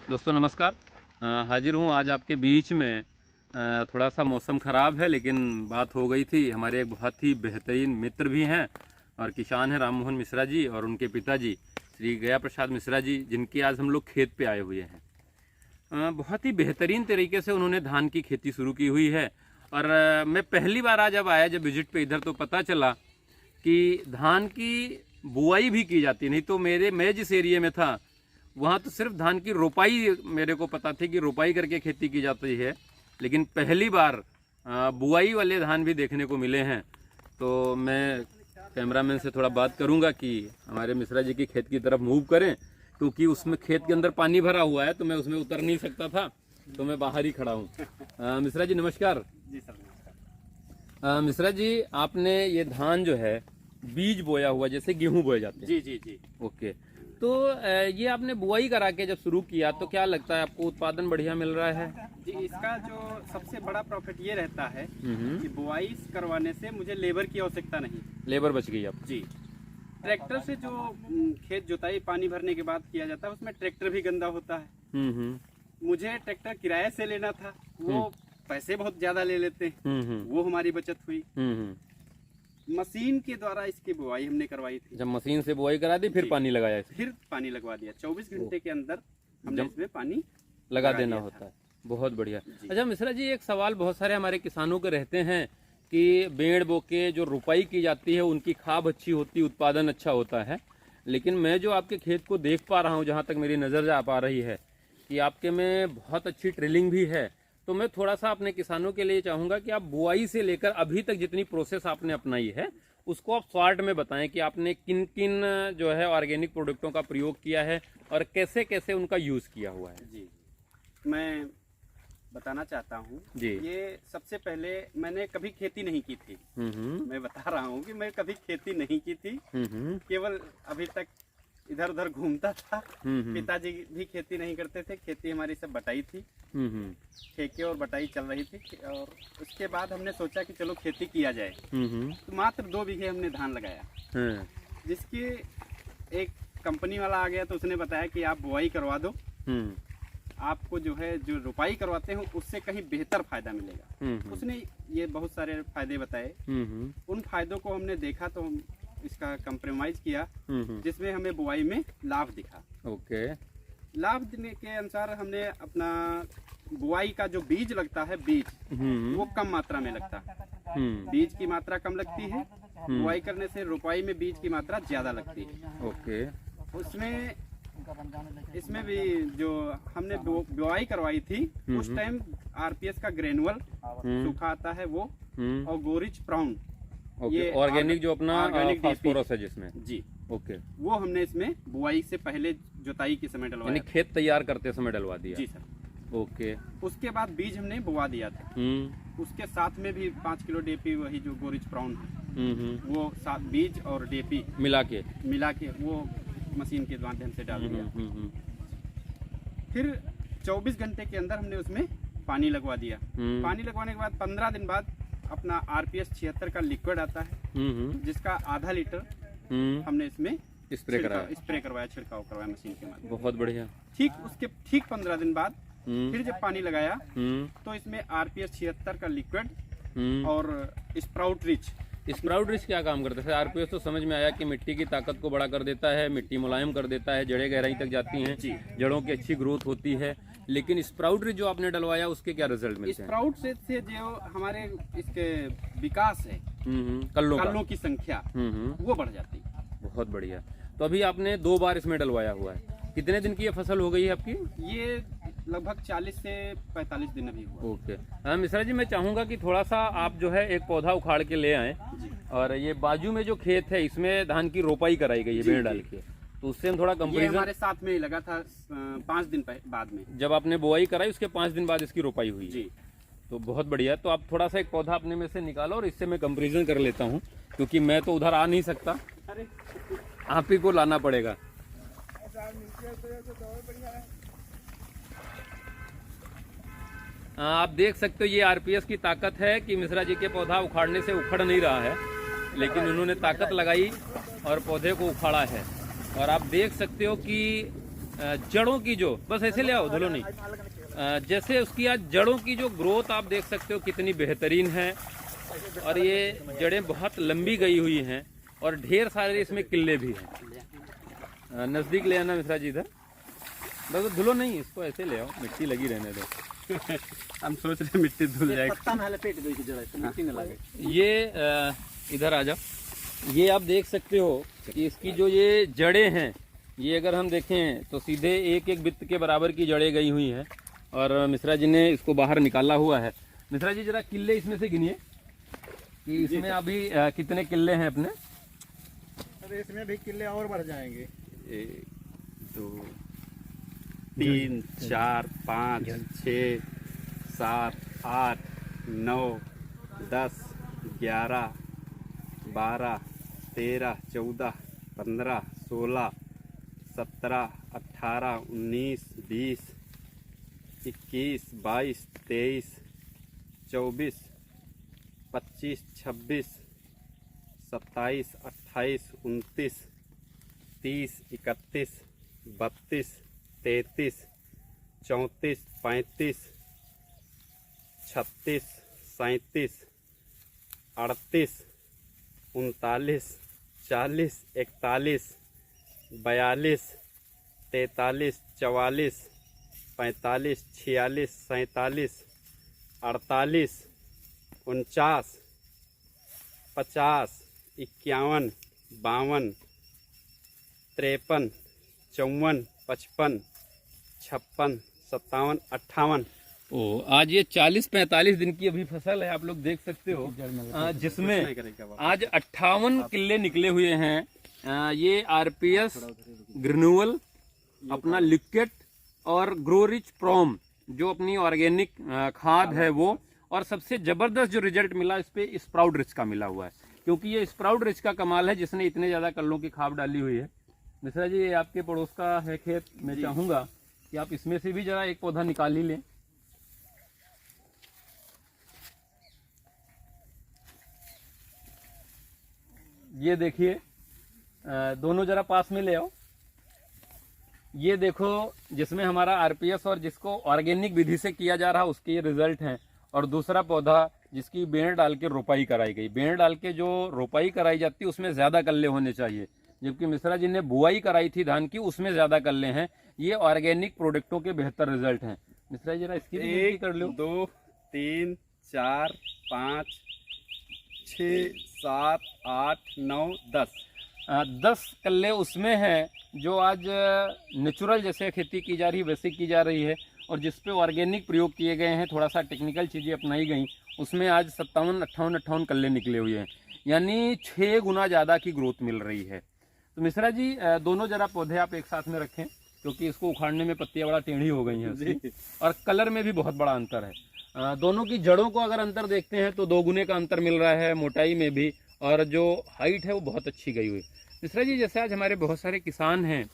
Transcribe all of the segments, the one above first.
दोस्तों नमस्कार। हाजिर हूँ आज आपके बीच में। थोड़ा सा मौसम ख़राब है, लेकिन बात हो गई थी। हमारे एक बहुत ही बेहतरीन मित्र भी हैं और किसान हैं, राम मोहन मिश्रा जी, और उनके पिताजी श्री गया प्रसाद मिश्रा जी, जिनकी आज हम लोग खेत पे आए हुए हैं। बहुत ही बेहतरीन तरीके से उन्होंने धान की खेती शुरू की हुई है। और मैं पहली बार आज जब आया, जब विजिट पे इधर, तो पता चला कि धान की बुआई भी की जाती। नहीं तो मैं जिस एरिया में था वहाँ तो सिर्फ धान की रोपाई मेरे को पता थी कि रोपाई करके खेती की जाती है, लेकिन पहली बार बुआई वाले धान भी देखने को मिले हैं। तो मैं कैमरामैन से थोड़ा बात करूंगा कि हमारे मिश्रा जी की खेत की तरफ मूव करें, क्योंकि उसमें खेत के अंदर पानी भरा हुआ है, तो मैं उसमें उतर नहीं सकता था, तो मैं बाहर ही खड़ा हूँ। मिश्रा जी नमस्कार। जी सर नमस्कार। मिश्रा जी, आपने ये धान जो है बीज बोया हुआ, जैसे गेहूँ बोए जाते हैं। जी जी जी। ओके, तो ये आपने बुआई करा के जब शुरू किया, तो क्या लगता है आपको उत्पादन बढ़िया मिल रहा है? जी, इसका जो सबसे बड़ा प्रॉफिट ये रहता है कि बुआई करवाने से मुझे लेबर की आवश्यकता नहीं। लेबर बच गई आप? जी, ट्रैक्टर से जो खेत जुताई पानी भरने के बाद किया जाता है, उसमें ट्रैक्टर भी गंदा होता है। मुझे ट्रैक्टर किराए से लेना था, वो पैसे बहुत ज्यादा ले लेते हैं, वो हमारी बचत हुई। मशीन के द्वारा इसकी बुआई हमने करवाई थी। जब मशीन से बुआई करा दी, फिर पानी लगाया? फिर पानी लगवा दिया। 24 घंटे के अंदर हमने इसमें पानी लगा देना होता है। बहुत बढ़िया। अच्छा मिश्रा जी, एक सवाल बहुत सारे हमारे किसानों के रहते हैं कि बेड़ बो के जो रुपाई की जाती है, उनकी खाद अच्छी होती, उत्पादन अच्छा होता है, लेकिन मैं जो आपके खेत को देख पा रहा हूँ, जहाँ तक मेरी नज़र जा पा रही है, कि आपके में बहुत अच्छी ट्रिलिंग भी है। तो मैं थोड़ा सा अपने किसानों के लिए चाहूँगा कि आप बुआई से लेकर अभी तक जितनी प्रोसेस आपने अपनाई है, उसको आप शॉर्ट में बताएं कि आपने किन किन जो है ऑर्गेनिक प्रोडक्टों का प्रयोग किया है और कैसे कैसे उनका यूज़ किया हुआ है। जी, मैं बताना चाहता हूँ जी। ये सबसे पहले मैंने कभी खेती नहीं की थी। मैं बता रहा हूँ कि मैं कभी खेती नहीं की थी, केवल अभी तक इधर उधर घूमता था। पिताजी भी खेती नहीं करते थे, खेती हमारी सब बटाई थी, ठेके और बटाई चल रही थी। और उसके बाद हमने सोचा कि चलो खेती किया जाए। तो मात्र 2 बीघे हमने धान लगाया, जिसकी एक कंपनी वाला आ गया, तो उसने बताया कि आप बुआई करवा दो, आपको जो है जो रुपाई करवाते हो उससे कहीं बेहतर फायदा मिलेगा। उसने ये बहुत सारे फायदे बताए। उन फायदों को हमने देखा, तो हम इसका कंप्रोमाइज किया, जिसमें हमें बुआई में लाभ दिखा। ओके, लाभ देने के अनुसार हमने अपना बुआई का जो बीज लगता है, बीज वो कम मात्रा में लगता है। बीज की मात्रा कम लगती है, बुआई करने से रुपाई में बीज की मात्रा ज्यादा लगती है। ओके, इसमें भी जो हमने बुआई करवाई थी, उस टाइम आरपीएस का ग्रेनुअल सूखा आता है वो, और गोरिच ब्राउन, ये ऑर्गेनिक जो अपना फास्फोरस है जिसमें। जी, ओके, वो हमने इसमें बुआई से पहले जुताई के समय डलवाया, यानी खेत तैयार करते समय डलवा दिया। जी सर। ओके, उसके बाद बीज हमने बुआ दिया था। उसके साथ में भी 5 किलो डीएपी, वही जो गोरिच ब्राउन है, वो साथ बीज और डीएपी मिला के वो मशीन के माध्यम से डाल दिया। फिर 24 घंटे के अंदर हमने उसमें पानी लगवा दिया। पानी लगवाने के बाद 15 दिन बाद अपना आरपीएस 76 का लिक्विड आता है, जिसका आधा लीटर हमने इसमें स्प्रे करवाया, छिड़काव करवाया मशीन के माध्यम। बहुत बढ़िया। उसके ठीक 15 दिन बाद फिर जब पानी लगाया, तो इसमें आरपीएस 76 का लिक्विड और स्प्राउट रिच क्या काम करता है? आरपीएस तो समझ में आया कि मिट्टी की ताकत को बड़ा कर देता है, मिट्टी मुलायम कर देता है, जड़ें गहराई तक जाती हैं, जड़ों की अच्छी ग्रोथ होती है। लेकिन स्प्राउट जो आपने डलवाया उसके क्या रिजल्ट मिलते हैं? स्प्राउट से जो हमारे इसके विकास है, कल्लों की संख्या वो बढ़ जाती है। बहुत बढ़िया। तो अभी आपने 2 बार इसमें डलवाया हुआ है, कितने दिन की ये फसल हो गई है आपकी? ये लगभग 40 से 45 दिन अभी हुआ। ओके मिश्रा जी, मैं चाहूंगा कि थोड़ा सा आप जो है एक पौधा उखाड़ के ले आए, और ये बाजू में जो खेत है इसमें धान की रोपाई कराई गई है बेड़ डाल के, तो उससे हम थोड़ा कंपैरिजन। हमारे साथ में ही लगा था 5 दिन बाद में, जब आपने बुआई कराई उसके 5 दिन बाद इसकी रोपाई हुई जी। तो बहुत बढ़िया। तो आप थोड़ा सा एक पौधा अपने में से निकालो और इससे मैं कंपैरिजन कर लेता हूँ, क्योंकि मैं तो उधर आ नहीं सकता, आप ही को लाना पड़ेगा। आप देख सकते हो ये आरपीएस की ताकत है कि मिश्रा जी के पौधा उखाड़ने से उखड़ नहीं रहा है, लेकिन उन्होंने ताकत लगाई और पौधे को उखाड़ा है। और आप देख सकते हो कि जड़ों की जो, बस ऐसे ले आओ धुलो नहीं, जैसे उसकी आज जड़ों की जो ग्रोथ आप देख सकते हो कितनी बेहतरीन है, और ये जड़ें बहुत लंबी गई हुई हैं और ढेर सारे इसमें किल्ले भी हैं। नज़दीक ले आना मिश्रा जी इधर, बस धुलो नहीं, इसको ऐसे ले आओ, मिट्टी लगी रहने दो। हम सोच रहे मिट्टी धुल जाएगी। ये इधर आ जाओ, ये आप देख सकते हो कि इसकी जो ये जड़ें हैं, ये अगर हम देखें तो सीधे एक वित्त के बराबर की जड़ें गई हुई हैं, और मिश्रा जी ने इसको बाहर निकाला हुआ है। मिश्रा जी जरा किल्ले इसमें से गिनिए कि इसमें अभी कितने किल्ले हैं अपने? अरे इसमें भी किल्ले और बढ़ जाएंगे। 1 2 3 4 5 6 7 8 9 10 11 12 13 14 15 16 17 18 19 20 21 22 23 24 25 26 27 28 29 30 31 32 33 34 35 36 37 38 39 40 41 42 43 44 45 46 47 48 49 50 51 52 53 54 55 56 57 58। ओ, आज ये 40-45 दिन की अभी फसल है, आप लोग देख सकते हो, जिसमें आज 58 किल्ले निकले हुए हैं। ये आरपीएस ग्रेन्यूअल, अपना लिक्विड और ग्रो रिच प्रोम जो अपनी ऑर्गेनिक खाद है वो, और सबसे जबरदस्त जो रिजल्ट मिला इस पे स्प्राउट रिच का मिला हुआ है, क्योंकि ये स्प्राउट रिच का कमाल है जिसने इतने ज्यादा कल्लों की खाद डाली हुई है। मिश्रा जी ये आपके पड़ोस का है खेत, मैं चाहूंगा कि आप इसमें से भी जरा एक पौधा निकाल ही लें। ये देखिए, दोनों जरा पास में ले आओ। ये देखो, जिसमें हमारा आरपीएस और जिसको ऑर्गेनिक विधि से किया जा रहा उसके ये रिजल्ट हैं, और दूसरा पौधा जिसकी बेड़ डाल के रोपाई कराई गई। बेड़ डाल के जो रोपाई कराई जाती है उसमें ज्यादा कल्ले होने चाहिए, जबकि मिश्रा जी ने बुआई कराई थी धान की, उसमें ज्यादा कल्ले हैं। ये ऑर्गेनिक प्रोडक्टों के बेहतर रिजल्ट हैं। मिश्रा जी जरा इसकी भी गिनती कर लो। 2 3 4 5 6 7 8 9 10 कल्ले उसमें हैं जो आज नेचुरल जैसे खेती की जा रही वैसे की जा रही है, और जिस पे ऑर्गेनिक प्रयोग किए गए हैं, थोड़ा सा टेक्निकल चीज़ें अपनाई गई, उसमें आज 57 58 कल्ले निकले हुए हैं, यानी 6 गुना ज़्यादा की ग्रोथ मिल रही है। तो मिश्रा जी दोनों जरा पौधे आप एक साथ में रखें, क्योंकि इसको उखाड़ने में पत्तियाँ बड़ा टेढ़ी हो गई हैं उसकी, और कलर में भी बहुत बड़ा अंतर है। दोनों की जड़ों को अगर अंतर देखते हैं तो 2 गुने का अंतर मिल रहा है मोटाई में भी, और जो हाइट है वो बहुत अच्छी गई हुई। मिश्रा जी जैसे आज हमारे बहुत सारे किसान हैं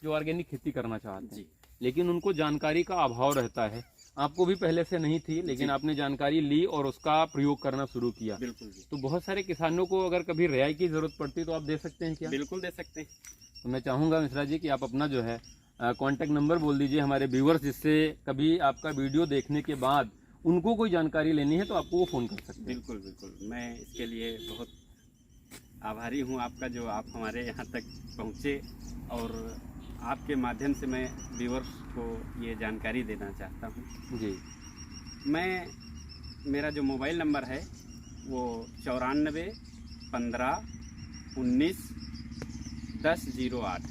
जो ऑर्गेनिक खेती करना चाहते हैं, लेकिन उनको जानकारी का अभाव रहता है। आपको भी पहले से नहीं थी, लेकिन आपने जानकारी ली और उसका प्रयोग करना शुरू किया। बिल्कुल। तो बहुत सारे किसानों को अगर कभी रियायत की जरूरत पड़ती तो आप दे सकते हैं क्या? बिल्कुल दे सकते हैं। तो मैं चाहूँगा मिश्रा जी कि आप अपना जो है कॉन्टैक्ट नंबर बोल दीजिए हमारे व्यूवर्स, जिससे कभी आपका वीडियो देखने के बाद उनको कोई जानकारी लेनी है तो आपको वो फ़ोन कर सकते हैं। बिल्कुल बिल्कुल, मैं इसके लिए बहुत आभारी हूँ आपका, जो आप हमारे यहाँ तक पहुँचे और आपके माध्यम से मैं व्यूअर्स को ये जानकारी देना चाहता हूँ जी। मेरा जो मोबाइल नंबर है वो 9415191008।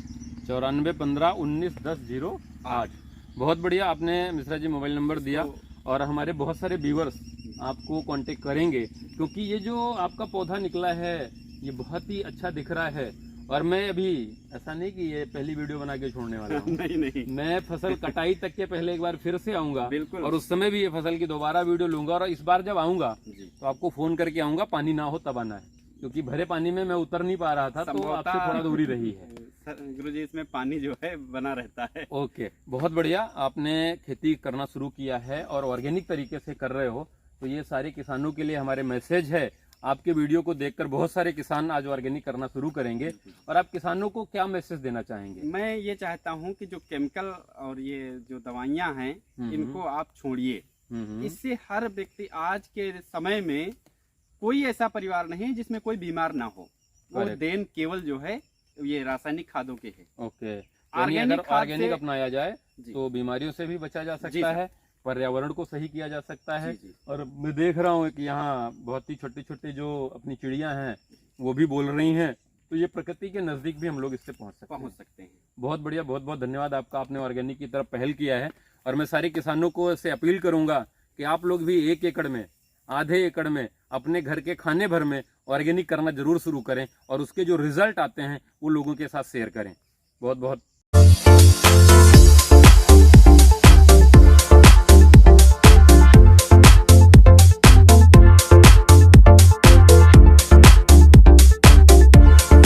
9415191008। बहुत बढ़िया, आपने मिश्रा जी मोबाइल नंबर दिया और हमारे बहुत सारे व्यूअर्स आपको कांटेक्ट करेंगे, क्योंकि ये जो आपका पौधा निकला है ये बहुत ही अच्छा दिख रहा है। और मैं अभी ऐसा नहीं कि ये पहली वीडियो बना के छोड़ने वाला हूँ नहीं, मैं फसल कटाई तक के पहले एक बार फिर से आऊंगा और उस समय भी ये फसल की दोबारा वीडियो लूंगा। और इस बार जब आऊंगा तो आपको फोन करके आऊंगा, पानी ना हो तब आना है, क्योंकि भरे पानी में मैं उतर नहीं पा रहा था, तो आपसे थोड़ा दूरी रही है। गुरुजी इसमें पानी जो है बना रहता है। ओके, बहुत बढ़िया, आपने खेती करना शुरू किया है और ऑर्गेनिक तरीके से कर रहे हो, तो ये सारे किसानों के लिए हमारे मैसेज है। आपके वीडियो को देखकर बहुत सारे किसान आज ऑर्गेनिक करना शुरू करेंगे। और आप किसानों को क्या मैसेज देना चाहेंगे? मैं ये चाहता हूँ कि जो केमिकल और ये जो दवाइयाँ हैं इनको आप छोड़िए। इससे हर व्यक्ति आज के समय में कोई ऐसा परिवार नहीं है जिसमें कोई बीमार ना हो। वो देन केवल जो है ये रासायनिक खादों के है। ओके, ऑर्गेनिक अपनाया जाए तो बीमारियों से भी बचा जा सकता है, पर्यावरण को सही किया जा सकता है। और मैं देख रहा हूँ कि यहाँ बहुत ही छोटे छोटे जो अपनी चिड़िया हैं वो भी बोल रही हैं, तो ये प्रकृति के नजदीक भी हम लोग इससे पहुँच सकते हैं। बहुत बढ़िया, बहुत बहुत धन्यवाद आपका, आपने ऑर्गेनिक की तरफ पहल किया है। और मैं सारे किसानों को ऐसे अपील करूंगा कि आप लोग भी 1 एकड़ में, आधे एकड़ में, अपने घर के खाने भर में ऑर्गेनिक करना जरूर शुरू करें और उसके जो रिजल्ट आते हैं वो लोगों के साथ शेयर करें। बहुत बहुत